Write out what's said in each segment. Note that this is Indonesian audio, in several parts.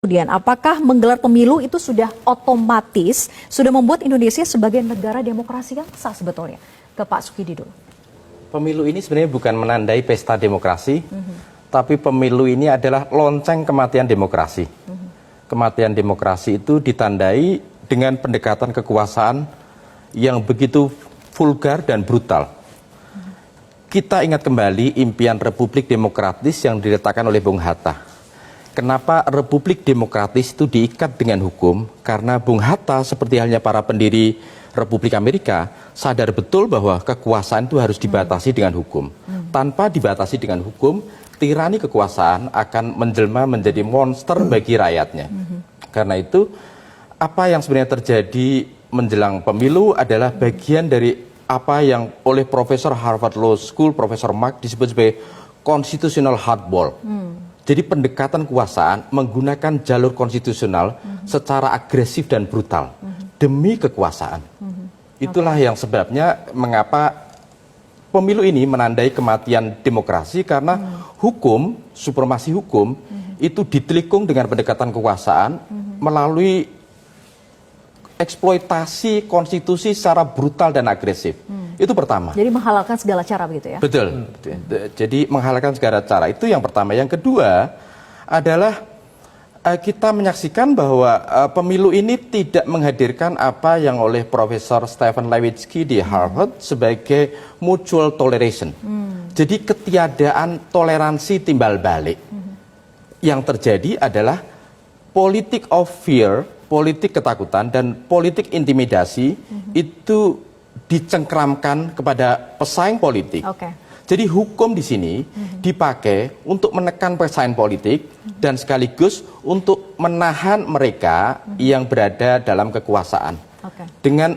Kemudian, apakah menggelar pemilu itu sudah otomatis sudah membuat Indonesia sebagai negara demokrasi yang sah sebetulnya? Ke Pak Sukidi dulu. Pemilu ini sebenarnya bukan menandai pesta demokrasi, tapi pemilu ini adalah lonceng kematian demokrasi. Kematian demokrasi itu ditandai dengan pendekatan kekuasaan yang begitu vulgar dan brutal. Kita ingat kembali impian Republik Demokratis yang diletakkan oleh Bung Hatta. Kenapa Republik Demokratis itu diikat dengan hukum? Karena Bung Hatta seperti halnya para pendiri Republik Amerika sadar betul bahwa kekuasaan itu harus dibatasi dengan hukum. Tanpa dibatasi dengan hukum, tirani kekuasaan akan menjelma menjadi monster bagi rakyatnya. Karena itu, apa yang sebenarnya terjadi menjelang pemilu adalah bagian dari apa yang oleh Profesor Harvard Law School, Profesor Mark disebut sebagai constitutional hardball. Jadi pendekatan kekuasaan menggunakan jalur konstitusional secara agresif dan brutal demi kekuasaan. Itulah yang sebabnya mengapa pemilu ini menandai kematian demokrasi karena hukum, supremasi hukum itu ditelikung dengan pendekatan kekuasaan melalui eksploitasi konstitusi secara brutal dan agresif. Itu pertama. Jadi menghalalkan segala cara begitu ya? Betul. Jadi menghalalkan segala cara. Itu yang pertama. Yang kedua adalah kita menyaksikan bahwa pemilu ini tidak menghadirkan apa yang oleh Profesor Stephen Levitsky di Harvard sebagai mutual toleration. Jadi ketiadaan toleransi timbal balik. Yang terjadi adalah politik of fear, politik ketakutan dan politik intimidasi itu dicengkramkan kepada pesaing politik. Jadi hukum di sini dipakai untuk menekan pesaing politik dan sekaligus untuk menahan mereka yang berada dalam kekuasaan. Dengan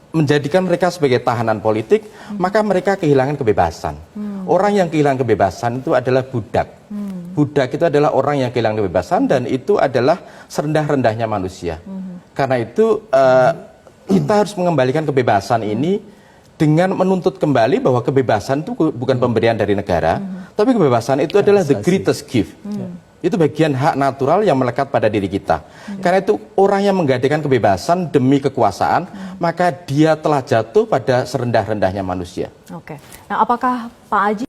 menjadikan mereka sebagai tahanan politik, maka mereka kehilangan kebebasan. Orang yang kehilangan kebebasan itu adalah budak. Budak itu adalah orang yang kehilangan kebebasan dan itu adalah serendah-rendahnya manusia. Karena itu kita harus mengembalikan kebebasan ini dengan menuntut kembali bahwa kebebasan itu bukan pemberian dari negara, tapi kebebasan itu adalah the greatest gift. Itu bagian hak natural yang melekat pada diri kita. Karena itu orang yang menggadaikan kebebasan demi kekuasaan, maka dia telah jatuh pada serendah-rendahnya manusia. Nah, apakah Pak Aji